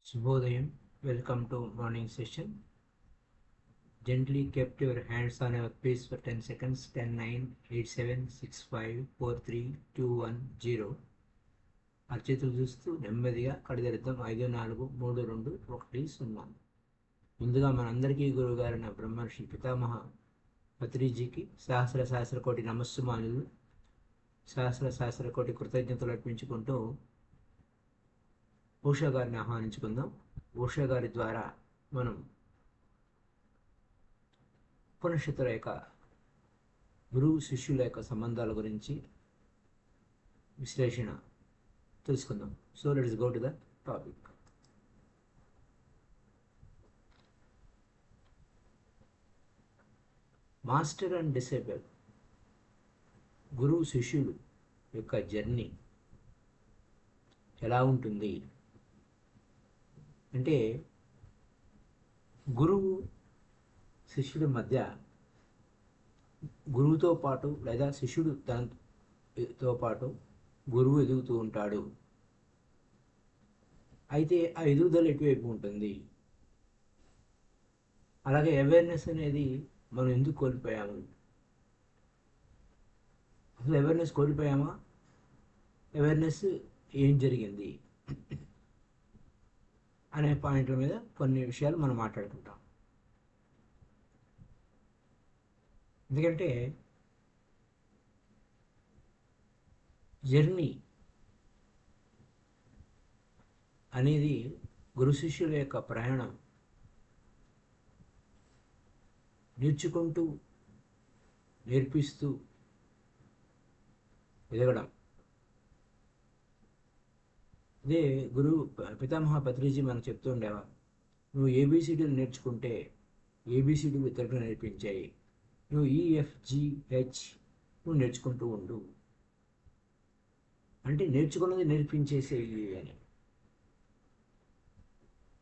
Shubhodayam, welcome to morning session. Gently kept your hands on your face for 10 seconds. 10, 9, 8, 7, 6, 5, 4, 3, 2, 1, 0. అరచేతులు చూస్తూ నెమ్మదిగా కడిదరిద్దాం. 5, 4, 3, 2, 1, 0. ముందుగా మనందరికీ గురువుగారైన బ్రహ్మర్షి పితామహ పత్రిజీకి సహస్ర కోటి నమస్సుమానులు, సహస్ర కోటి కృతజ్ఞతలు అర్పించుకుంటూ ఓషో గారిని ఆహ్వానించుకుందాం. ఓషో గారి ద్వారా మనం ఉపనిషత్తుల యొక్క గురువు శిష్యుల యొక్క సంబంధాల గురించి విశ్లేషణ తెలుసుకుందాం. So let's go to the topic. Master and disable, గురువు శిష్యులు యొక్క జర్నీ ఎలా ఉంటుంది అంటే, గురువు శిష్యుడి మధ్య గురువుతో పాటు లేదా శిష్యుడు తనతో పాటు గురువు ఎదుగుతూ ఉంటాడు. అయితే ఆ ఎదుగుదల ఎటువైపు ఉంటుంది? అలాగే అవేర్నెస్ అనేది మనం ఎందుకు కోల్పోయాము? అసలు అవేర్నెస్ కోల్పోయామా? అవేర్నెస్ ఏం జరిగింది అనే పాయింట్ల మీద కొన్ని విషయాలు మనం మాట్లాడుకుంటాం. ఎందుకంటే జర్నీ అనేది గురు శిష్యుల యొక్క ప్రయాణం, నేర్చుకుంటూ నేర్పిస్తూ ఎదగడం. ఇదే గురువు పితామహ పత్రిజీ మనకు చెప్తూ ఉండేవారు, నువ్వు ఏబిసిడీలు నేర్చుకుంటే ఏబిసిడీలు ఇతరులకు నేర్పించాయి, నువ్వు ఈఎఫ్జిహెచ్ నువ్వు నేర్చుకుంటూ ఉండు, అంటే నేర్చుకున్నది నేర్పించేసేయి అని.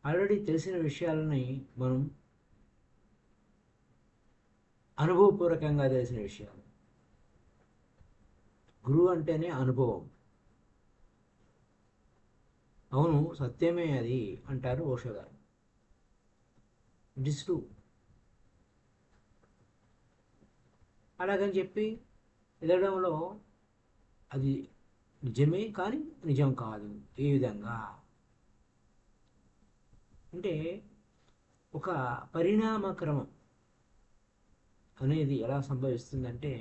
ఆల్రెడీ తెలిసిన విషయాలని మనం అనుభవపూర్వకంగా తెలిసిన విషయాలు. గురువు అంటేనే అనుభవం. అవును, సత్యమే అది అంటారు ఓషో గారు. It is true. అలాగని చెప్పి ఎదగడంలో అది నిజమే కానీ నిజం కాదు. ఏ విధంగా అంటే, ఒక పరిణామక్రమం అనేది ఎలా సంభవిస్తుందంటే,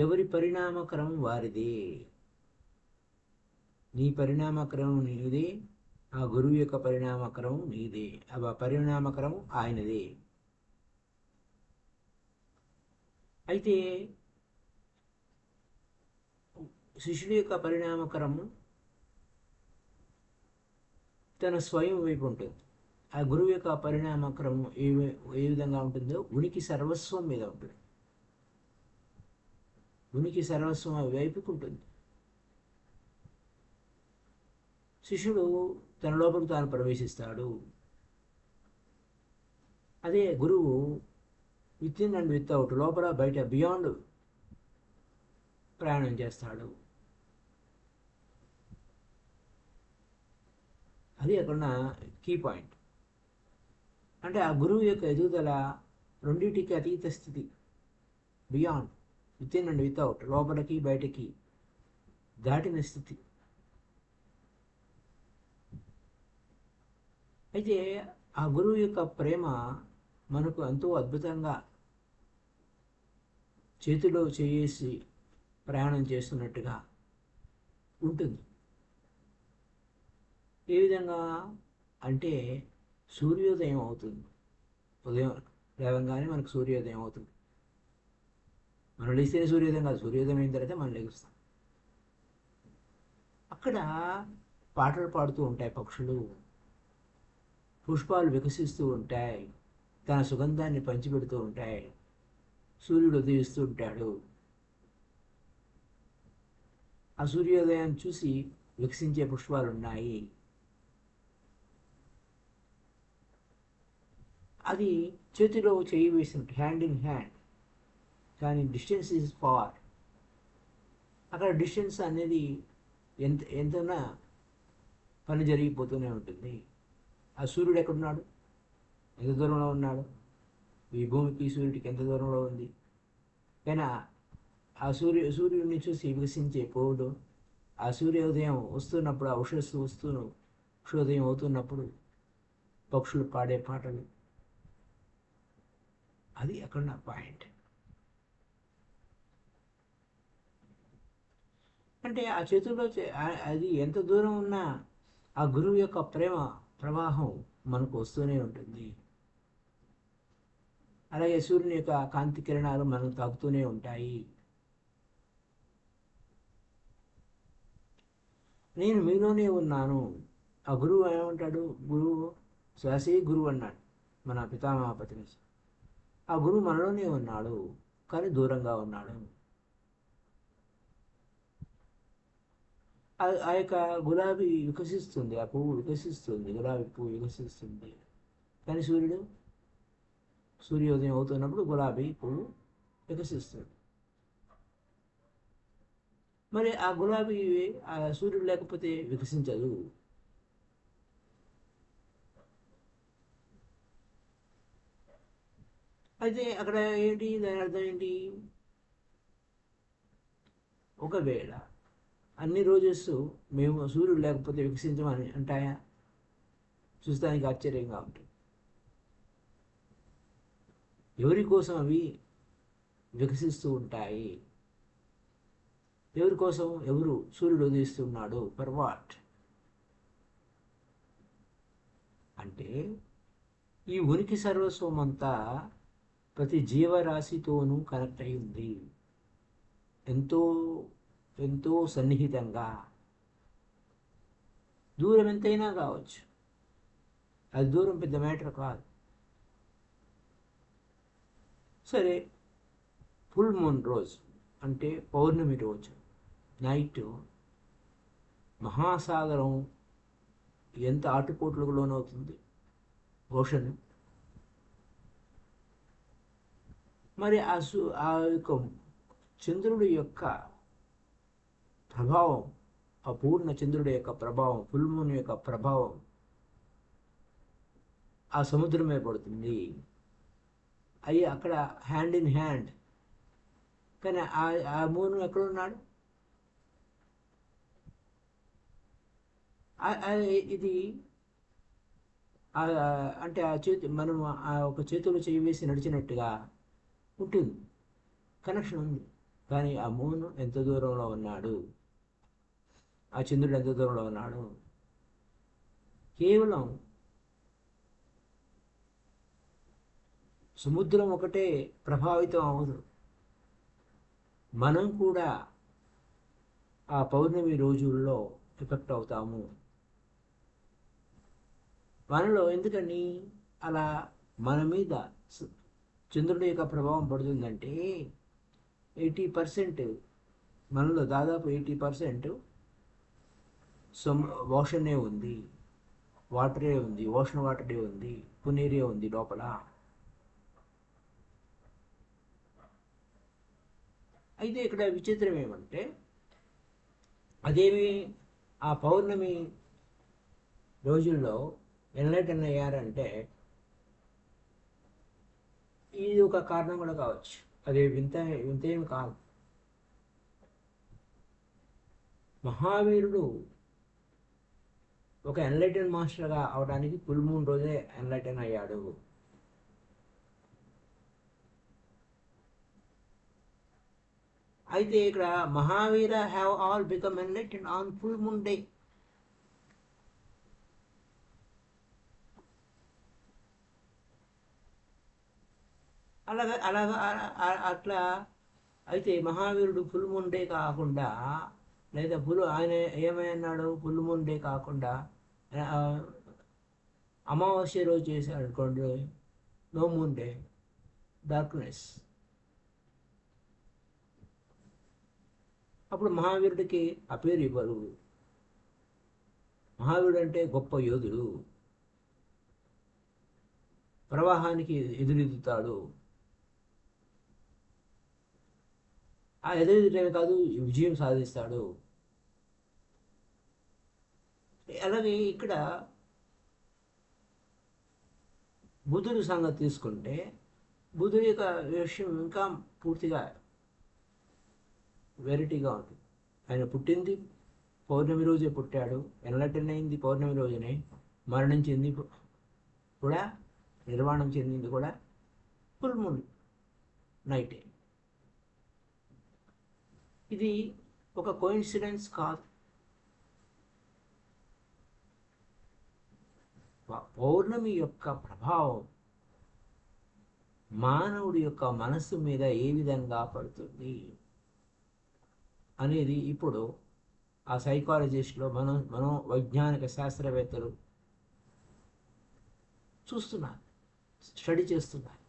ఎవరి పరిణామక్రమం వారిది. నీ పరిణామక్రమం నీదే, ఆ గురువు యొక్క పరిణామక్రమం నీదే, ఆ పరిణామక్రమం ఆయనదే. అయితే శిష్యుడి యొక్క పరిణామక్రమం తన స్వయం వైపు ఉంటుంది. ఆ గురువు యొక్క పరిణామక్రమం ఏ విధంగా ఉంటుందో ఉనికి సర్వస్వం మీద ఉంటుంది. ఉనికి సర్వస్వం వైపుకు ఉంటుంది. శిష్యుడు తన లోపలికి తాను ప్రవేశిస్తాడు. అదే గురువు విత్ ఇన్ అండ్ వితౌట్, లోపల బయట, బియాండ్ ప్రయాణం చేస్తాడు. అది అక్కడ కీ పాయింట్. అంటే ఆ గురువు యొక్క ఎదుగుదల రెండింటికి అతీత స్థితి, beyond, with in and without, లోపలికి బయటకి దాటిన స్థితి. అయితే ఆ గురువు యొక్క ప్రేమ మనకు ఎంతో అద్భుతంగా చేతిలో చేసి ప్రయాణం చేస్తున్నట్టుగా ఉంటుంది. ఏ విధంగా అంటే, సూర్యోదయం అవుతుంది. ఉదయం లేవగానే మనకు సూర్యోదయం అవుతుంది. మనం లేస్తేనే సూర్యోదయం కాదు, సూర్యోదయం అయిన తర్వాత మనం లేస్తాం. అక్కడ పాటలు పాడుతూ ఉంటాయి పక్షులు, పుష్పాలు వికసిస్తూ ఉంటాయి, తన సుగంధాన్ని పంచిపెడుతూ ఉంటాయి, సూర్యుడు ఉదయిస్తూ ఉంటాడు. ఆ సూర్యోదయాన్ని చూసి వికసించే పుష్పాలు ఉన్నాయి. అది చేతిలో చేయి వేసినట్టు, హ్యాండ్ ఇన్ హ్యాండ్. కానీ డిస్టెన్స్ ఈజ్ ఫార్. అక్కడ డిస్టెన్స్ అనేది ఎంతనా పని జరిగిపోతూనే ఉంటుంది. ఆ సూర్యుడు ఎక్కడున్నాడు, ఎంత దూరంలో ఉన్నాడు, ఈ భూమికి సూర్యుడికి ఎంత దూరంలో ఉంది. కానీ ఆ సూర్యుడిని చూసి వికసించే పువ్వులు, ఆ సూర్యోదయం వస్తున్నప్పుడు, ఆ ఉషోదయం అవుతున్నప్పుడు పక్షులు పాడే పాటలు, అది అక్కడ నా పాయింట్. అంటే ఆ చేతుల్లో అది ఎంత దూరం ఉన్నా ఆ గురువు యొక్క ప్రేమ ప్రవాహం మనకు వస్తూనే ఉంటుంది. అలాగే సూర్యుని యొక్క కాంతి కిరణాలు మనం తాకుతూనే ఉంటాయి. నేను మీలోనే ఉన్నాను. ఆ గురువు ఏమంటాడు, గురువు శ్వాసే గురువు అన్నాడు మన పితామహపతి. ఆ గురువు మనలోనే ఉన్నాడు, కానీ దూరంగా ఉన్నాడు. ఆ యొక్క గులాబీ వికసిస్తుంది, ఆ పువ్వు వికసిస్తుంది, గులాబీ పువ్వు వికసిస్తుంది. కానీ సూర్యోదయం అవుతున్నప్పుడు గులాబీ పువ్వు వికసిస్తుంది. మరి ఆ గులాబీ ఆ సూర్యుడు లేకపోతే వికసించదు. అయితే అక్కడ ఏంటి, దాని అర్థం ఏంటి? ఒకవేళ అన్ని రోజెస్ మేము సూర్యుడు లేకపోతే వికసించమని అంటాయా? చూస్తానికి ఆశ్చర్యంగా ఉంటుంది. ఎవరి కోసం అవి వికసిస్తూ ఉంటాయి? ఎవరి కోసం? ఎవరు సూర్యుడు ఉదయిస్తున్నాడు? For what? అంటే ఈ ఉనికి సర్వస్వం అంతా ప్రతి జీవరాశితోనూ కనెక్ట్ అయి ఉంది, ఎంతో ఎంతో సన్నిహితంగా. దూరం ఎంతైనా కావచ్చు, అది దూరం పెద్ద మ్యాటర్ కాదు. సరే, ఫుల్ మూన్ రోజు అంటే పౌర్ణమి రోజు నైట్ మహాసాగరం ఎంత ఆటుపోట్లకు లోనవుతుంది, ఓషన్. మరి ఆ యొక్క చంద్రుడి యొక్క ప్రభావం, ఆ పూర్ణ చంద్రుడి యొక్క ప్రభావం, ఫుల్ మూన్ యొక్క ప్రభావం ఆ సముద్రమే పడుతుంది. అయ్యి అక్కడ హ్యాండ్ ఇన్ హ్యాండ్. కానీ ఆ మూన్ ఎక్కడున్నాడు? ఇది అంటే ఆ చేతి మనం ఆ ఒక చేతిలో చేయి వేసి నడిచినట్టుగా ఉంటుంది, కనెక్షన్ ఉంది. కానీ ఆ మూన్ ఎంత దూరంలో ఉన్నాడు, ఆ చంద్రుడు ఎంత దూరంలో ఉన్నాడు? కేవలం సముద్రం ఒకటే ప్రభావితం అవ్వదు, మనం కూడా ఆ పౌర్ణమి రోజుల్లో ఎఫెక్ట్ అవుతాము. మనలో ఎందుకని అలా మన మీద చంద్రుడి యొక్క ప్రభావం పడుతుందంటే 80% మనలో దాదాపు 80% ఓషనే ఉంది, వాటరే ఉంది, ఓషన్ వాటరే ఉంది, పునేరియా ఉంది లోపల. అయితే ఇక్కడ విచిత్రం ఏమంటే, అదేమి ఆ పౌర్ణమి రోజుల్లో ఎన్లైటన్ అయ్యారంటే ఇది ఒక కారణం కూడా కావచ్చు. అది వింతేమి కాదు. మహావీరుడు ఒక ఎన్లైటన్ మాస్టర్గా అవడానికి ఫుల్ మూన్ రోజే ఎన్లైటన్ అయ్యాడు. అయితే ఇక్కడ Mahavir have all become enlighten on full moon day. అట్లా అయితే మహావీరుడు ఫుల్ మూన్ డే కాకుండా, లేదా ఆయన ఏమన్నాడు, ఫుల్ మూన్ డే కాకుండా అమావాస్య రోజు చేశాడు అనుకోండి, నో మూన్ డే, డార్క్నెస్. అప్పుడు మహావీరుడికి ఆ పేరు ఇవ్వరు. మహావీరుడు అంటే గొప్ప యోధుడు, ప్రవాహానికి ఎదురెదుతాడు. ఆ ఎదురెదుటమే కాదు, విజయం సాధిస్తాడు. అలాగే ఇక్కడ బుధుడి సంగతి తీసుకుంటే బుధుడి యొక్క విషయం ఇంకా పూర్తిగా వెరైటీగా ఉంటుంది. ఆయన పుట్టింది పౌర్ణమి రోజే పుట్టాడు, ఎన్లైటన్ అయింది పౌర్ణమి రోజునే, మరణించింది కూడా, నిర్వాణం చెందింది కూడా ఫుల్ మూన్ నైటే. ఇది ఒక కోయిన్సిడెన్స్ కాదు. పౌర్ణమి యొక్క ప్రభావం మానవుడి యొక్క మనస్సు మీద ఏ విధంగా పడుతుంది అనేది ఇప్పుడు ఆ సైకాలజిస్ట్లో మనోవైజ్ఞానిక శాస్త్రవేత్తలు చూస్తున్నారు, స్టడీ చేస్తున్నారు.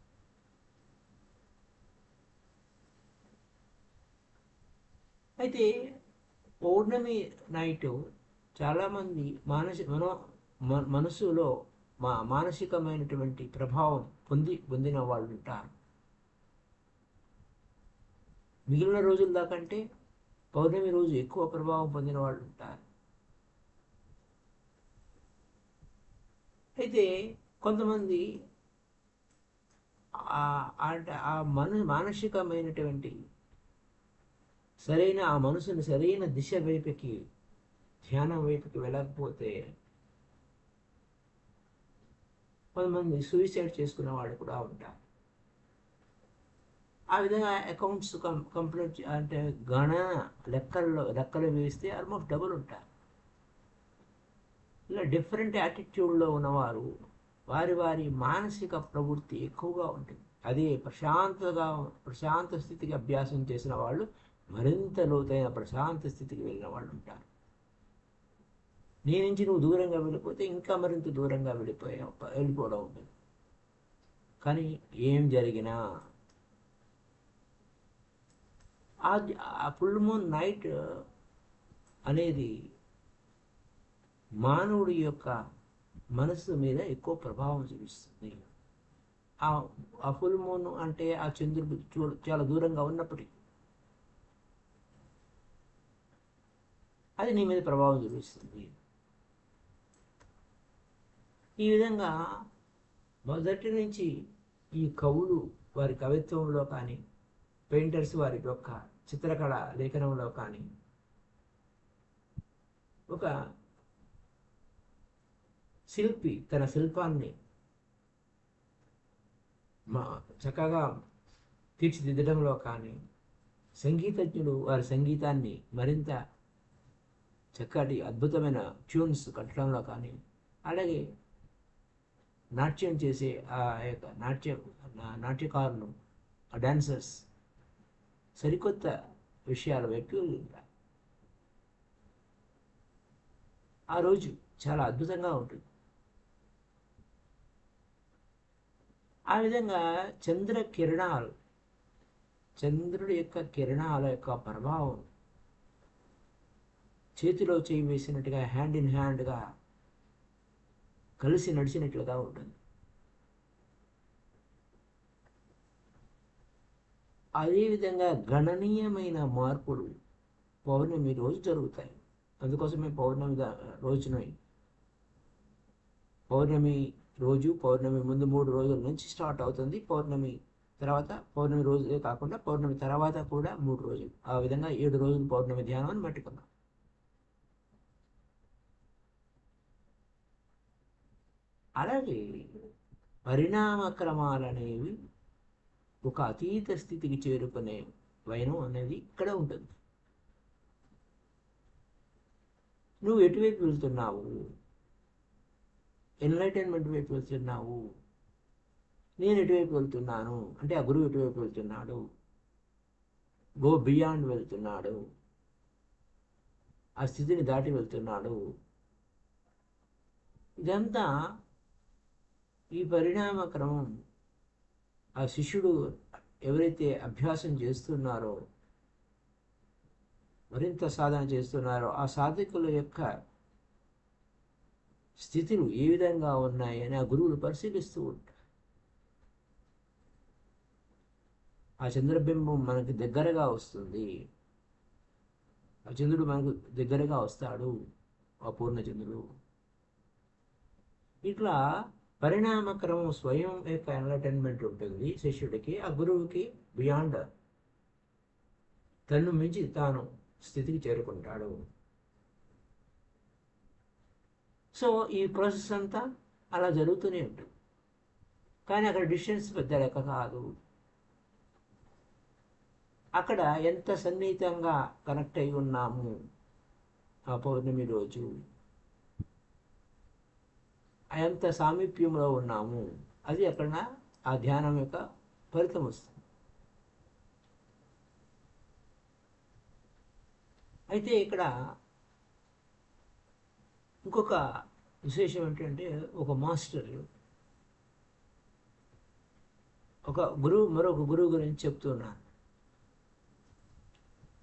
అయితే పౌర్ణమి నైటు చాలామంది మనసులో మానసికమైనటువంటి ప్రభావం పొందిన వాళ్ళు ఉంటారు. మిగిలిన రోజుల దాకంటే పౌర్ణమి రోజు ఎక్కువ ప్రభావం పొందిన వాళ్ళు ఉంటారు. అయితే కొంతమంది మానసికమైనటువంటి సరైన ఆ మనసుని సరైన దిశ వైపుకి, ధ్యానం వైపుకి వెళ్ళకపోతే కొంతమంది సూసైడ్ చేసుకునే వాళ్ళు కూడా ఉంటారు. ఆ విధంగా అకౌంట్స్ కంప్లీట్ అంటే లెక్కలు వేస్తే ఆల్మోస్ట్ డబుల్ ఉంటారు. ఇలా డిఫరెంట్ యాటిట్యూడ్లో ఉన్నవారు వారి మానసిక ప్రవృత్తి ఎక్కువగా ఉంటుంది. అదే ప్రశాంత స్థితికి అభ్యాసం చేసిన వాళ్ళు మరింత లోతైన ప్రశాంత స్థితికి వెళ్ళిన వాళ్ళు ఉంటారు. నీ నుంచి నువ్వు దూరంగా వెళ్ళిపోతే ఇంకా మరింత దూరంగా వెళ్ళిపోవడం ఉంటుంది. కానీ ఏం జరిగినా ఆ ఫుల్ మూన్ నైట్ అనేది మానవుడి యొక్క మనస్సు మీద ఎక్కువ ప్రభావం చూపిస్తుంది. ఆ ఫుల్ మూన్ అంటే ఆ చంద్రుడు చాలా దూరంగా ఉన్నప్పటికీ అది నీ మీద ప్రభావం చూపిస్తుంది. ఈ విధంగా మొదటి నుంచి ఈ కవులు వారి కవిత్వంలో కానీ, పెయింటర్స్ వారి యొక్క చిత్రకళ లేఖనంలో కానీ ఒక శిల్పి తన శిల్పాన్ని చక్కగా తీర్చిదిద్దడంలో కానీ, సంగీతజ్ఞుడు వారి సంగీతాన్ని మరింత చక్కటి అద్భుతమైన ట్యూన్స్ కట్టడంలో కానీ, అలాగే నాట్యం చేసే ఆ యొక్క నాట్యకారులు, ఆ డాన్సర్స్ సరికొత్త విషయాల వైపు ఉంటారు. ఆ రోజు చాలా అద్భుతంగా ఉంటుంది. ఆ విధంగా చంద్రుడి యొక్క కిరణాల యొక్క ప్రభావం చేతిలో చేయి వేసినట్టుగా, హ్యాండ్ ఇన్ హ్యాండ్గా కలిసి నడిచినట్లుగా ఉంటుంది. అదేవిధంగా గణనీయమైన మార్పులు పౌర్ణమి రోజు జరుగుతాయి. అందుకోసమే పౌర్ణమి రోజు పౌర్ణమి ముందు 3 రోజుల నుంచి స్టార్ట్ అవుతుంది. పౌర్ణమి రోజే కాకుండా పౌర్ణమి తర్వాత కూడా 3 రోజులు, ఆ విధంగా 7 రోజులు పౌర్ణమి ధ్యానం అని పెట్టుకున్నాం. అలాగే పరిణామ క్రమాలనేవి ఒక అతీత స్థితికి చేరుకునే వైనం అనేది ఇక్కడ ఉంటుంది. నువ్వు ఎటువైపు వెళ్తున్నావు? ఎన్లైటన్మెంట్ వైపు వెళ్తున్నావు. నేను ఎటువైపు వెళ్తున్నాను అంటే ఆ గురువు ఎటువైపు వెళ్తున్నాడు, గో బియాండ్ వెళ్తున్నాడు, ఆ స్థితిని దాటి వెళ్తున్నాడు. ఇదంతా ఈ పరిణామ క్రమం ఆ శిష్యుడు ఎవరైతే అభ్యాసం చేస్తున్నారో, మరింత సాధన చేస్తున్నారో ఆ సాధకుల యొక్క స్థితులు ఏ విధంగా ఉన్నాయని ఆ గురువులు పరిశీలిస్తూ ఉంటారు. ఆ చంద్రబింబం మనకి దగ్గరగా వస్తుంది, ఆ చంద్రుడు మనకు దగ్గరగా వస్తాడు, ఆ పూర్ణచంద్రుడు. ఇట్లా పరిణామక్రమం స్వయం యొక్క ఎంటర్టైన్మెంట్ ఉంటుంది శిష్యుడికి, ఆ గురువుకి బియాండ్, తను మించి తాను స్థితికి చేరుకుంటాడు. సో ఈ ప్రాసెస్ అంతా అలా జరుగుతూనే ఉంటుంది. కానీ అక్కడ డిస్టెన్స్ పెద్ద లెక్క కాదు. అక్కడ ఎంత సన్నిహితంగా కనెక్ట్ అయి ఉన్నాము ఆ పౌర్ణమి రోజు, ఎంత సామీప్యంలో ఉన్నాము, అది అక్కడ ఆ ధ్యానం యొక్క ఫలితం వస్తుంది. అయితే ఇక్కడ ఇంకొక విశేషం ఏంటంటే, ఒక మాస్టర్ ఒక గురువు మరొక గురువు గురించి చెప్తున్నాను.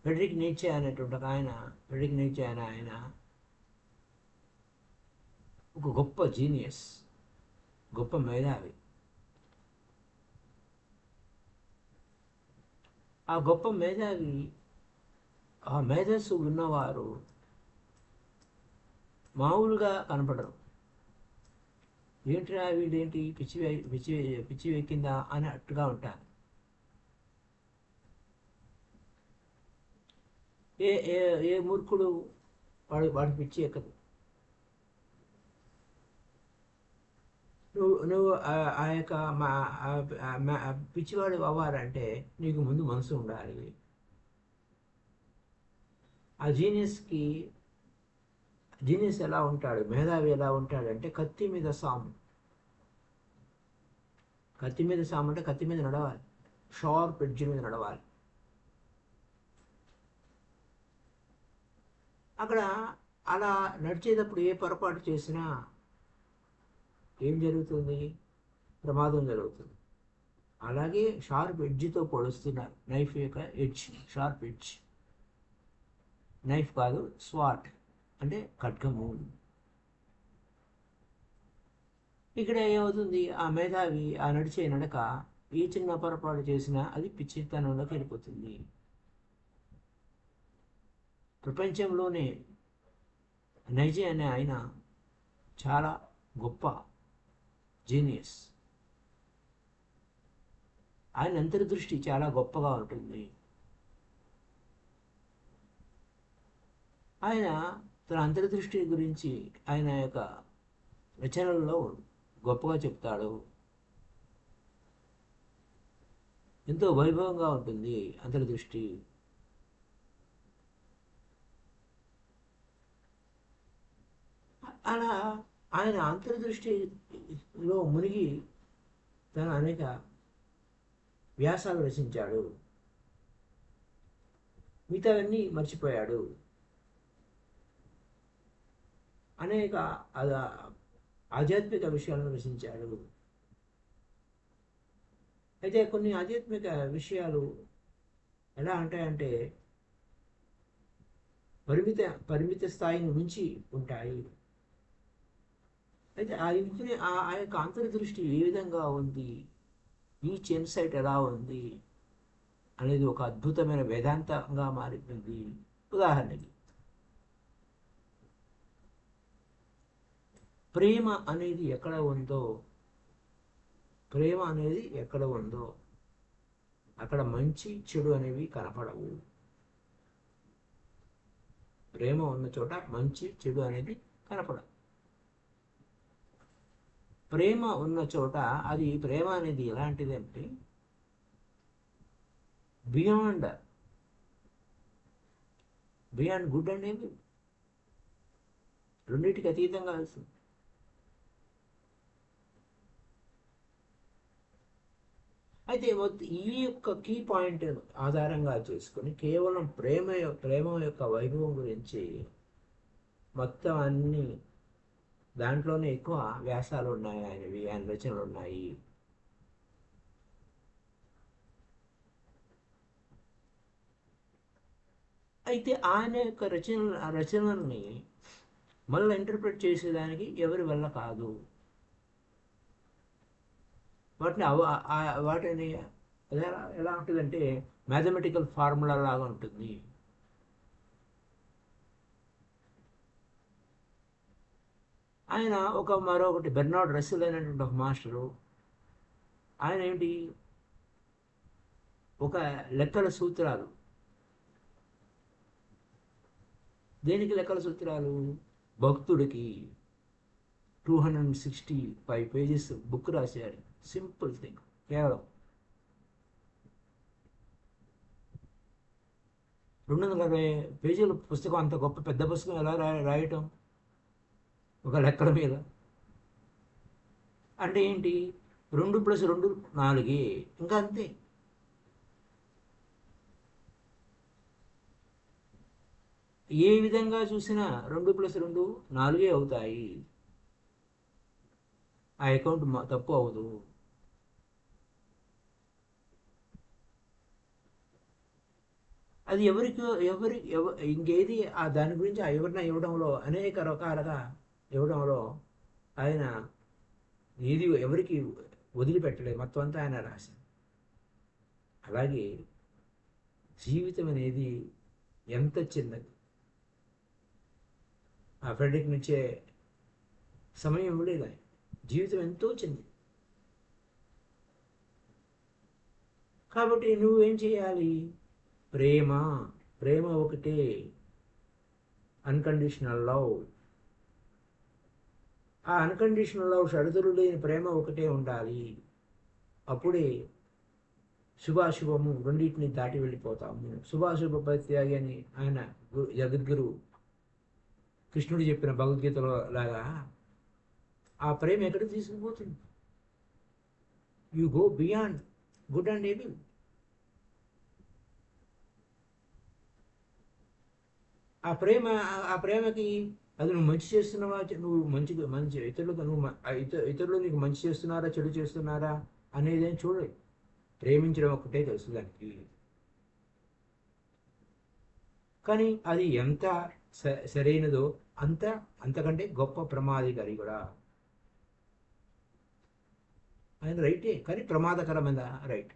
ఫ్రెడరిక్ నీచే అనేటువంటి ఒక ఆయన, ఫ్రెడరిక్ నీచే అనే ఆయన ఒక గొప్ప జీనియస్, గొప్ప మేధావి. ఆ గొప్ప మేధావి, ఆ మేధస్సు ఉన్నవారు మామూలుగా కనపడరు. ఏంటిరా వీడేంటి పిచ్చి పిచ్చి పిచ్చి ఎక్కిందా అని అట్టుగా ఉంటారు. ఏ ఏ ఏ మూర్ఖుడు వాడి పిచ్చి ఎక్కదు. నువ్వు ఆ యొక్క పిచ్చివాడు అవ్వాలంటే నీకు ముందు మనసు ఉండాలి. ఆ జీనియస్ ఎలా ఉంటాడు, మేధావి ఎలా ఉంటాడంటే కత్తి మీద సాము. కత్తి మీద సాము అంటే కత్తి మీద నడవాలి, షార్ప్ ఎడ్జ్ మీద నడవాలి. అక్కడ అలా నడిచేటప్పుడు ఏ పొరపాటు చేసినా ఏం జరుగుతుంది? ప్రమాదం జరుగుతుంది. అలాగే షార్ప్ ఎడ్జ్తో పొడుస్తున్నారు, నైఫ్ యొక్క ఎడ్జ్, షార్ప్ ఎడ్జ్. నైఫ్ కాదు, స్వాట్ అంటే ఖడ్గము. ఇక్కడ ఏమవుతుంది? ఆ మేధావి ఆ నడిచే నడక ఏ చిన్న పొరపాటు చేసినా అది పిచ్చితనంలోకి వెళ్ళిపోతుంది. ప్రపంచంలోనే నైజే అనే ఆయన చాలా గొప్ప జీనియస్. ఆయన అంతర్దృష్టి చాలా గొప్పగా ఉంటుంది. ఆయన తన అంతర్దృష్టి గురించి ఆయన యొక్క రచనలలో గొప్పగా చెప్తాడు. ఎంతో వైభవంగా ఉంటుంది అంతర్దృష్టి. అలా ఆయన అంతర్దృష్టిలో మునిగి తన అనేక వ్యాసాలు రచించాడు. మిగతావన్నీ మర్చిపోయాడు. అనేక ఆధ్యాత్మిక విషయాలను రచించాడు. అయితే కొన్ని ఆధ్యాత్మిక విషయాలు ఎలా ఉంటాయంటే పరిమిత స్థాయిని మించి ఉంటాయి. అయితే ఆ యొక్క అంతర్దృష్టి ఏ విధంగా ఉంది, ఈచ్ ఇన్సైట్ ఎలా ఉంది అనేది ఒక అద్భుతమైన వేదాంతంగా మారిపోయింది. ఉదాహరణకి ప్రేమ అనేది ఎక్కడ ఉందో అక్కడ మంచి చెడు అనేవి కనపడవు. ప్రేమ ఉన్న చోట మంచి చెడు అనేది కనపడవు. ప్రేమ ఉన్న చోట అది ప్రేమ అనేది ఎలాంటిది అంటే బియాండ్ గుడ్ అండ్ ఈవిల్, రెండింటికి అతీతంగా వస్తుంది. అయితే ఈ యొక్క కీ పాయింట్ ఆధారంగా చేసుకొని కేవలం ప్రేమ యొక్క వైభవం గురించి మొత్తం అన్ని దాంట్లోనే ఎక్కువ వ్యాసాలు ఉన్నాయి, ఆయన రచనలు ఉన్నాయి. అయితే ఆయన యొక్క రచనల్ని మళ్ళీ ఇంటర్ప్రిట్ చేసేదానికి ఎవరి వల్ల కాదు. వాటిని ఎలా ఉంటుందంటే మ్యాథమెటికల్ ఫార్ములా లాగా ఉంటుంది. ఆయన మరొకటి బెర్నార్డ్ రస్సెల్ అనేటువంటి ఒక మాస్టరు. ఆయన ఏంటి, ఒక లెక్కల సూత్రాలు. దేనికి లెక్కల సూత్రాలు? భక్తుడికి 265 పేజెస్ బుక్ రాశాడు. Simple thing. కేవలం 220 పేజీల పుస్తకం, అంత గొప్ప పెద్ద పుస్తకం ఎలా రాయటం ఒక లెక్కల మీద? అంటే ఏంటి, 2+2 4, ఇంకా అంతే. ఏ విధంగా చూసినా 2+2 4 అవుతాయి. ఆ అకౌంట్ తప్పు అవ్వదు. అది ఇంకేది దాని గురించి ఆ వివరణ ఇవ్వడంలో, అనేక రకాలుగా ఇవ్వడంలో ఆయన ఏది ఎవరికి వదిలిపెట్టలేదు, మొత్తం అంతా ఆయన రాశారు. అలాగే జీవితం అనేది ఎంత చిన్నది. ఆ ఫ్రెడరిక్ నుంచే సమయం ఇవ్వలేదు. ఆయన జీవితం ఎంతో చిన్నది. కాబట్టి నువ్వేం చేయాలి? ప్రేమ ఒకటే, అన్కండిషనల్ లవ్. ఆ అన్కండిషనల్ లవ్, షరతులు లేని ప్రేమ ఒకటే ఉండాలి. అప్పుడే శుభాశుభము రెండింటిని దాటి వెళ్ళిపోతాము. శుభాశుభ పరిత్యాగి అని ఆయన జగద్గురు కృష్ణుడు చెప్పిన భగవద్గీతలో లాగా ఆ ప్రేమ ఎక్కడికి తీసుకుపోతుంది? You go beyond good and evil. ఆ ప్రేమకి అది నువ్వు మంచి చేస్తున్నావా, నువ్వు మంచి ఇతరులకు ఇతరులు నీకు మంచి చేస్తున్నారా, చెడు చేస్తున్నారా అనేదేం చూడదు. ప్రేమించడం ఒక్కటే తెలుసు దానికి. కానీ అది ఎంత సరైనదో అంతకంటే గొప్ప ప్రమాదకారి కూడా. ఆయన రైటే, కానీ ప్రమాదకరమైన రైట్.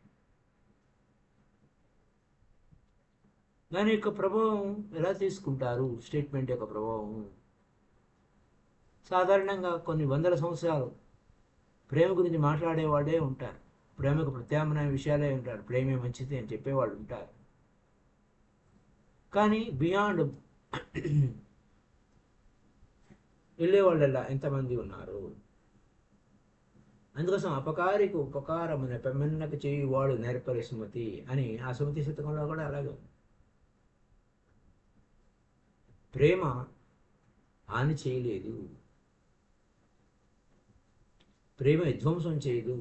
దాని యొక్క ప్రభావం ఎలా తీసుకుంటారు? స్టేట్మెంట్ యొక్క ప్రభావం సాధారణంగా కొన్ని వందల సంవత్సరాలు ప్రేమ గురించి మాట్లాడేవాళ్ళే ఉంటారు. ప్రేమకు ప్రత్యామ్నాయ విషయాలే ఉంటారు. ప్రేమే మంచిది అని చెప్పేవాళ్ళు ఉంటారు. కానీ బియాండ్ వెళ్ళేవాళ్ళెలా ఎంతమంది ఉన్నారు? అందుకోసం అపకారికి ఉపకారమున పెమ్మన్నకు చేయువాడు నేర్పరి సుమతి అని ఆ సుమతి శతకంలో కూడా అలాగే ఉంది. ప్రేమ హాని చేయలేదు, ప్రేమ విధ్వంసం చేయదు.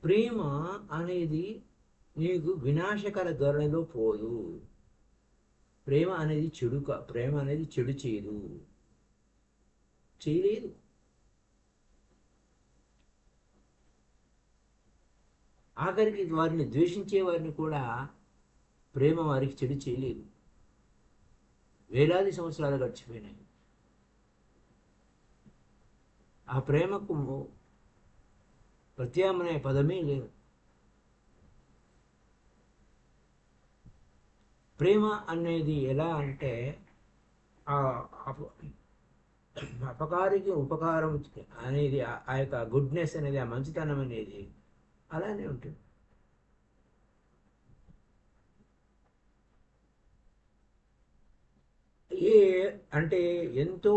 ప్రేమ అనేది నీకు వినాశకర ధోరణిలో పోదు. ప్రేమ అనేది ప్రేమ అనేది చెడు చేయలేదు. ఆఖరికి వారిని ద్వేషించే వారిని కూడా ప్రేమ వారికి చెడు చేయలేదు. వేలాది సంవత్సరాలు గడిచిపోయినాయి. ఆ ప్రేమకు ప్రత్యామ్నాయ పదమే లేదు. ప్రేమ అనేది ఎలా అంటే అపకారికి ఉపకారం అనేది, ఆ యొక్క గుడ్నెస్ అనేది, ఆ మంచితనం అనేది అలానే ఉంటుంది. అంటే ఎంతో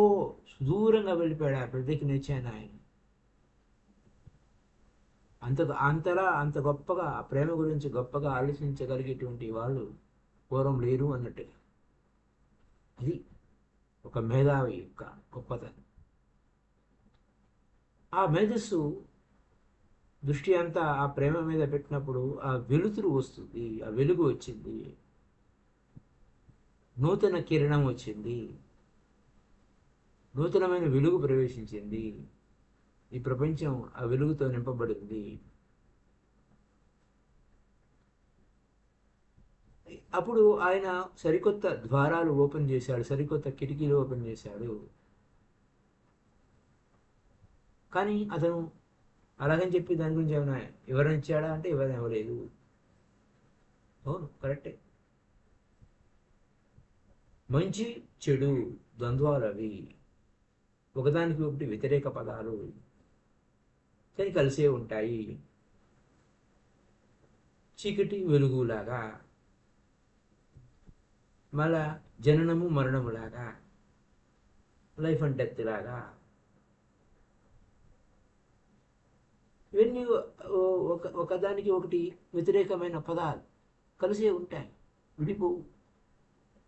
సుదూరంగా వెళ్ళిపోయాడు ఆ ప్రతికి నిచ్చాను ఆయన. అంత గొప్పగా ప్రేమ గురించి గొప్పగా ఆలోచించగలిగేటువంటి వాళ్ళు పూర్వం లేరు అన్నట్టుగా. అది ఒక మేధావి యొక్క గొప్పతనం. ఆ మేధస్సు దృష్టి అంతా ఆ ప్రేమ మీద పెట్టినప్పుడు ఆ వెలుతురు వస్తుంది, ఆ వెలుగు వచ్చింది, నూతన కిరణం వచ్చింది, నూతనమైన వెలుగు ప్రవేశించింది. ఈ ప్రపంచం ఆ వెలుగుతో నింపబడింది. అప్పుడు ఆయన సరికొత్త ద్వారాలు ఓపెన్ చేశాడు, సరికొత్త కిటికీలు ఓపెన్ చేశాడు. కానీ అతను అలాగని చెప్పి దాని గురించి ఏమైనా వివరణ ఇచ్చాడా అంటే వివరణ ఇవ్వలేదు. అవును, కరెక్టే. మంచి చెడు ద్వంద్వాలు అవి, ఒకదానికి ఒకటి వ్యతిరేక పదాలు, కానీ కలిసే ఉంటాయి. చీకటి వెలుగులాగా, మళ్ళా జననము మరణములాగా, లైఫ్ అండ్ డెత్ లాగా, ఇవన్నీ ఒకదానికి ఒకటి వ్యతిరేకమైన పదాలు కలిసే ఉంటాయి, విడిపోవు.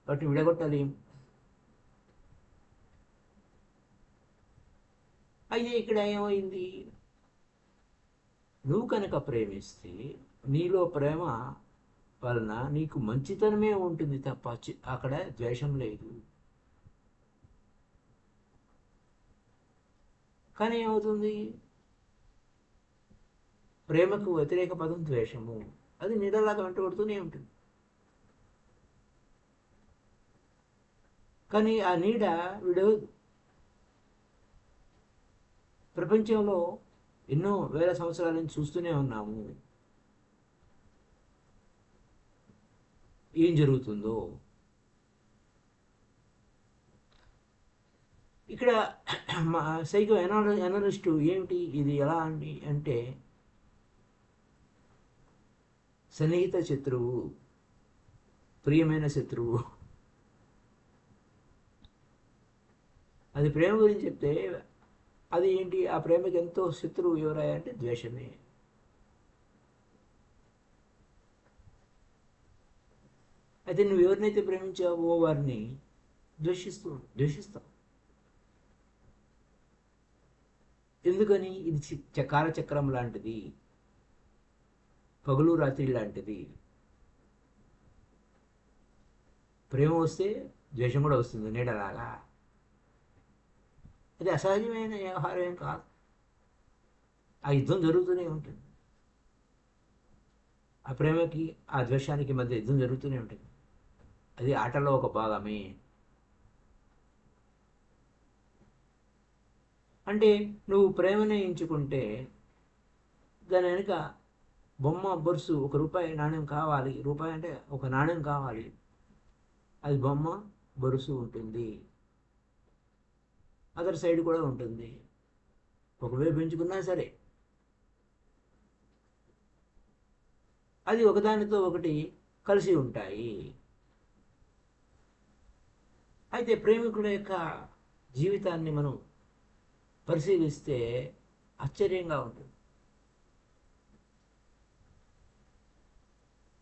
వాటిని విడగొట్టలేం. అయితే ఇక్కడ ఏమైంది, నువ్వు కనుక ప్రేమిస్తే నీలో ప్రేమ వలన నీకు మంచితనమే ఉంటుంది తప్ప అక్కడ ద్వేషం లేదు. కానీ ఏమవుతుంది, ప్రేమకు వ్యతిరేక పదం ద్వేషము, అది నీడలాగా వెంటబడుతూనే ఉంటుంది. కానీ ఆ నీడ విడవదు. ప్రపంచంలో ఎన్నో వేల సంవత్సరాల నుంచి చూస్తూనే ఉన్నాము ఏం జరుగుతుందో. ఇక్కడ సైకో అనలిస్టు ఏమిటి ఇది ఎలా అంటే సన్నిహిత శత్రువు, ప్రియమైన శత్రువు. అది ప్రేమ గురించి చెప్తే అది ఏంటి, ఆ ప్రేమకి ఎంతో శత్రువు ఎవరాయా అంటే ద్వేషమే. అయితే నువ్వు ఎవరినైతే ప్రేమించావో వారిని ద్వేషిస్తావు. ఎందుకని, ఇది కాలచక్రం లాంటిది, పగలు రాత్రి లాంటిది. ప్రేమ వస్తే ద్వేషం కూడా వస్తుంది నీడలాగా. అది అసహజమైన వ్యవహారం ఏం కాదు. ఆ యుద్ధం జరుగుతూనే ఉంటుంది, ఆ ప్రేమకి ఆ ద్వేషానికి మధ్య యుద్ధం జరుగుతూనే ఉంటుంది. అది ఆటలో ఒక భాగమే. అంటే నువ్వు ప్రేమనే ఎంచుకుంటే దాని వెనుక బొమ్మ బొరుసు, ₹1 నాణ్యం కావాలి, రూపాయి అంటే ఒక నాణ్యం కావాలి, అది బొమ్మ బొరుసు ఉంటుంది, అదర్ సైడ్ కూడా ఉంటుంది. ఒకవైపు ఎంచుకున్నా సరే అది ఒకదానితో ఒకటి కలిసి ఉంటాయి. అయితే ప్రేమికుల యొక్క జీవితాన్ని మనం పరిశీలిస్తే ఆశ్చర్యంగా ఉంటుంది.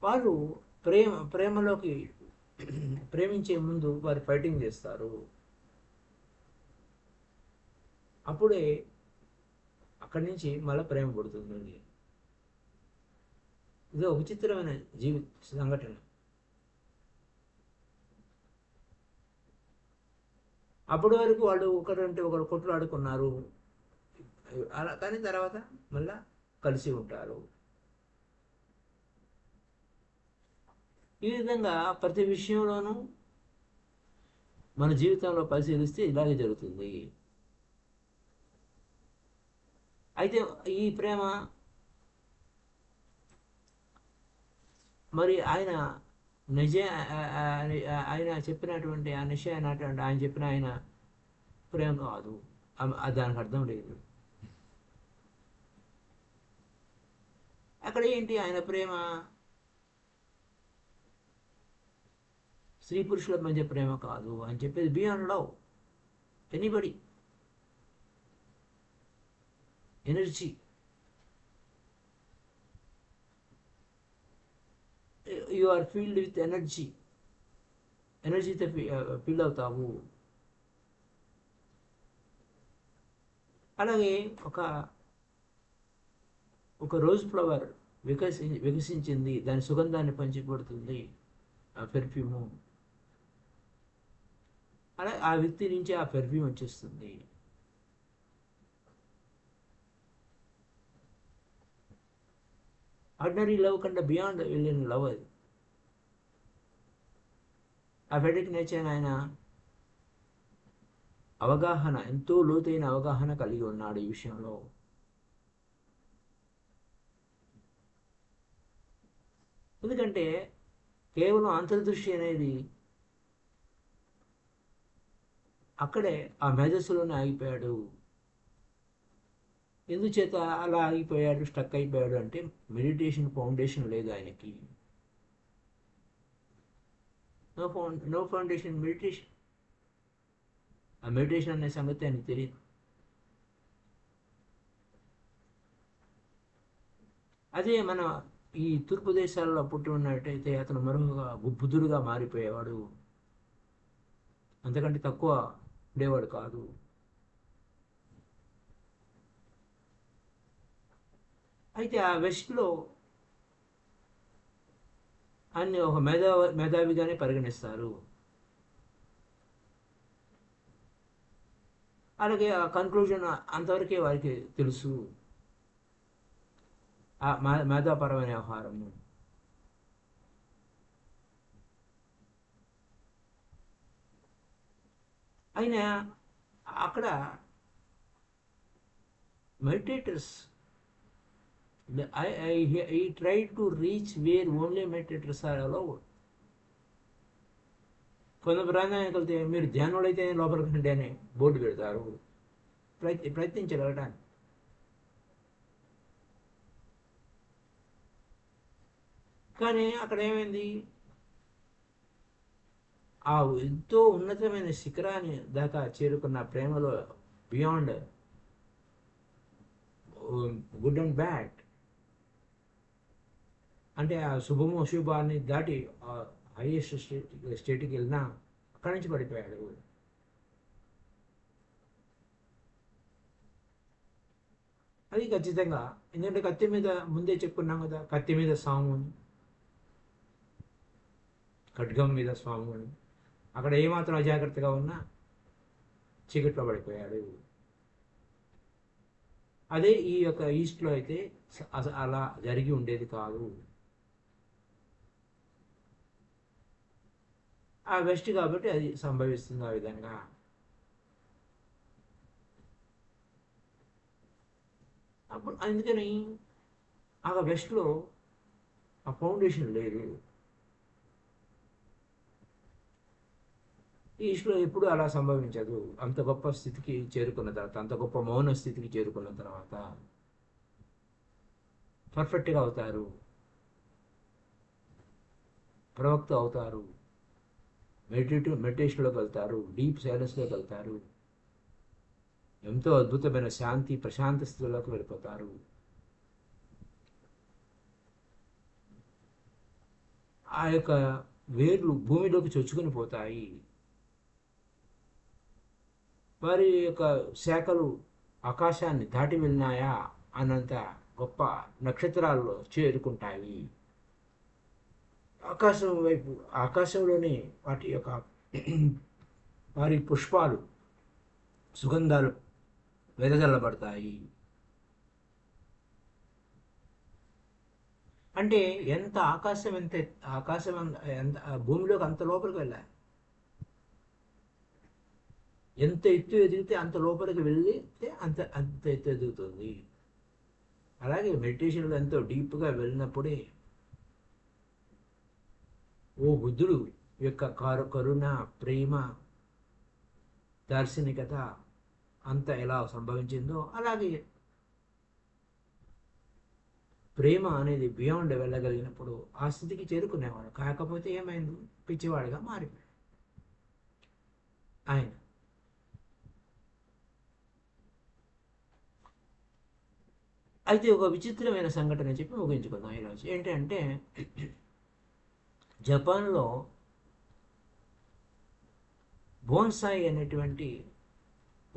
వారు ప్రేమలోకి ప్రేమించే ముందు వారు ఫైటింగ్ చేస్తారు. అప్పుడే అక్కడి నుంచి మళ్ళీ ప్రేమ పుడుతుంది. ఇది ఒక విచిత్రమైన సంఘటన. అప్పటి వరకు వాళ్ళు ఒకరంటే ఒకరు కొట్లాడుకున్నారు, అలా, కానీ తర్వాత మళ్ళా కలిసి ఉంటారు. ఈ విధంగా ప్రతి విషయంలోనూ మన జీవితంలో పరిశీలిస్తే ఇలాగే జరుగుతుంది. అయితే ఈ ప్రేమ మరి ఆయన ఆయన చెప్పినటువంటి ఆ నిశ్చయమైనటువంటి ఆయన చెప్పిన ఆయన ప్రేమ కాదు, దానికి అర్థం లేదు. అక్కడ ఏంటి, ఆయన ప్రేమ స్త్రీ పురుషుల మధ్య ప్రేమ కాదు అని చెప్పేది beyond love. Anybody, energy, you are filled with ఎనర్జీతో ఫీల్ అవుతావు. అలాగే ఒక రోజ్ ఫ్లవర్ వికసించింది, దాని సుగంధాన్ని పంచిపడుతుంది, ఆ పెర్ఫ్యూము. అలా ఆ వ్యక్తి నుంచి ఆ పెర్ఫ్యూమ్ వచ్చేస్తుంది. ఆర్డినరీ లవ్ కంటే బియాండ్ వెళ్ళిన లవ్ అది. ఆ ఫెడరిక్ నేచర్ ఆయన అవగాహన, ఎంతో లోతైన అవగాహన కలిగి ఉన్నాడు ఈ విషయంలో. ఎందుకంటే కేవలం అంతర్దృష్టి అనేది అక్కడే ఆ మేధస్సులోనే ఆగిపోయాడు. ఎందుచేత అలా ఆగిపోయాడు, స్టక్ అయిపోయాడు అంటే మెడిటేషన్ ఫౌండేషన్ లేదు ఆయనకి. No foundation meditation. ఆ మెడిటేషన్ అనే సంగతి ఆయనకు తెలియదు. అదే మన ఈ తూర్పు దేశాల్లో పుట్టి ఉన్నట్టయితే అతను మరొక బుద్ధుడుగా మారిపోయేవాడు, అంతకంటే తక్కువ ఉండేవాడు కాదు. అయితే ఆ వెస్ట్లో అన్ని ఒక మేధావిగానే పరిగణిస్తారు. అలాగే ఆ కన్క్లూజన్ అంతవరకే వారికి తెలుసు, ఆ మేధాపరమైన వ్యవహారము. అయినా అక్కడ meditators, he tried to reach where only meditators are allowed. కొంత ప్రాంతానికి వెళ్తే మీరు ధ్యానులు అయితే లోపలికి రండి అని బోర్డు పెడతారు, ప్రయత్నించారు వెళ్ళడానికి. కానీ అక్కడ ఏమైంది, ఆ ఎంతో ఉన్నతమైన శిఖరాన్ని దాకా చేరుకున్న ప్రేమలో బియాండ్ గుడ్ అండ్ బ్యాడ్, అంటే ఆ శుభము అశుభాన్ని దాటి హైయెస్ట్ స్టేట్కి వెళ్ళినా అక్కడి నుంచి పడిపోయాడు. అది ఖచ్చితంగా, ఎందుకంటే కత్తి మీద ముందే చెప్పుకున్నాం కదా, కత్తి మీద స్వాము, ఖడ్గం మీద స్వాము అని. అక్కడ ఏమాత్రం అజాగ్రత్తగా ఉన్నా చీకట్లో పడిపోయాడు. అదే ఈ యొక్క ఈస్ట్లో అయితే అలా జరిగి ఉండేది కాదు. ఆ వెస్ట్ కాబట్టి అది సంభవిస్తుంది ఆ విధంగా. అప్పుడు అందుకని ఆ వెస్ట్లో ఆ ఫౌండేషన్ లేదు. ఈస్ట్లో ఎప్పుడు అలా సంభవించదు. అంత గొప్ప స్థితికి చేరుకున్న తర్వాత, అంత గొప్ప మౌన స్థితికి చేరుకున్న తర్వాత పర్ఫెక్ట్గా అవుతారు, ప్రవక్త అవుతారు, మెడిటేషన్లోకి వెళ్తారు, డీప్ సైలెన్స్లోకి వెళ్తారు, ఎంతో అద్భుతమైన శాంతి ప్రశాంత స్థితిలోకి వెళ్ళిపోతారు. ఆ యొక్క వేర్లు భూమిలోకి చొచ్చుకొని పోతాయి. వారి యొక్క శాఖలు ఆకాశాన్ని దాటి వెళ్ళినాయా అన్నంత గొప్ప నక్షత్రాల్లో చేరుకుంటాయి. ఆకాశం వైపు, ఆకాశంలోనే వాటి యొక్క వారి పుష్పాలు, సుగంధాలు వెదజల్లబడతాయి. అంటే ఎంత ఆకాశం, ఎంత భూమిలోకి అంత లోపలికి వెళ్ళాలి. ఎంత ఎత్తు ఎదిగితే అంత లోపలికి వెళ్ళితే అంత ఎత్తు ఎదుగుతుంది. అలాగే మెడిటేషన్లో ఎంతో డీప్గా వెళ్ళినప్పుడే ఓ బుద్ధుడు యొక్క కరుణ, ప్రేమ, దార్శనికత అంత ఎలా సంభవించిందో అలాగే ప్రేమ అనేది బియాండ్ వెళ్ళగలిగినప్పుడు ఆ స్థితికి చేరుకునేవాడు. కాకపోతే ఏమైంది, పిచ్చివాడిగా మారిపోయాడు ఆయన. అయితే ఒక విచిత్రమైన సంఘటన చెప్పి ముగించుకుందాం ఈరోజు. ఏంటంటే జపాన్లో బోన్సాయి అనేటువంటి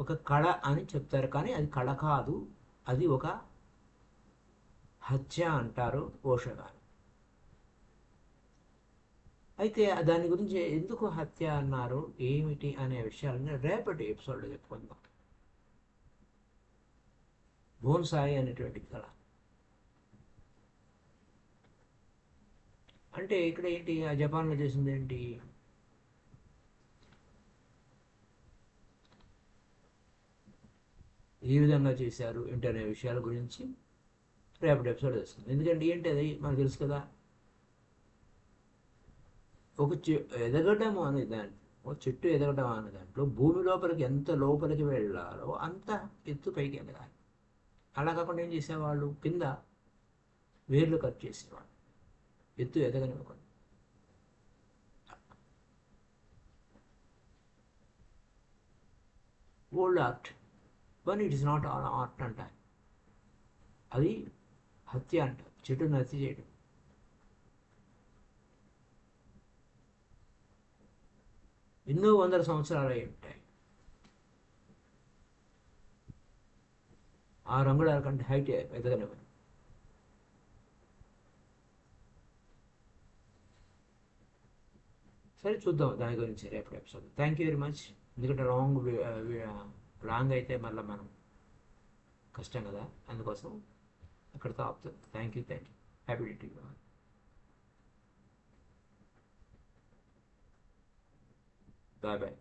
ఒక కళ అని చెప్తారు, కానీ అది కళ కాదు, అది ఒక హత్య అంటారు ఓషో గారు. అయితే దాని గురించి ఎందుకు హత్య అన్నారు, ఏమిటి అనే విషయాలని రేపటి ఎపిసోడ్లో చెప్పుకుందాం. బోన్సాయి అనేటువంటి కళ అంటే ఇక్కడ ఏంటి, ఆ జపాన్లో చేసింది ఏంటి, ఏ విధంగా చేశారు ఏంటి అనే విషయాల గురించి రేపటి ఎపిసోడ్ తెలుస్తుంది. ఎందుకంటే ఏంటి అది మనకు తెలుసు కదా, ఒక ఎదగడము అనే దాని ఓ చెట్టు ఎదగడం అనే దాంట్లో భూమి లోపలికి ఎంత లోపలికి వెళ్ళాలో అంత ఎత్తు పైకి ఎదగాలి. అలా కాకుండా ఏం చేసేవాళ్ళు, కింద వేర్లు కట్ చేసేవాళ్ళు, ఎత్తు ఎదగనివ్వకుండా. ఓల్డ్ ఆర్ట్, కానీ ఇట్ ఇస్ నాట్ ఆర్ట్ అంటారు, అది హత్య అంటారు, చెట్టును హత్య చేయడం. ఎన్నో వందల సంవత్సరాలు అయి ఉంటాయి. ఆ రంగుల కంటే హైట్ ఎదగనివ్వదు. సరే చూద్దాం దాని గురించి రేపటి episode. Thank you very much. ఎందుకంటే లాంగ్ అయితే మళ్ళీ మనం కష్టం కదా, అందుకోసం అక్కడితో ఆపుతుంది. Thank you. Happy to. Bye bye.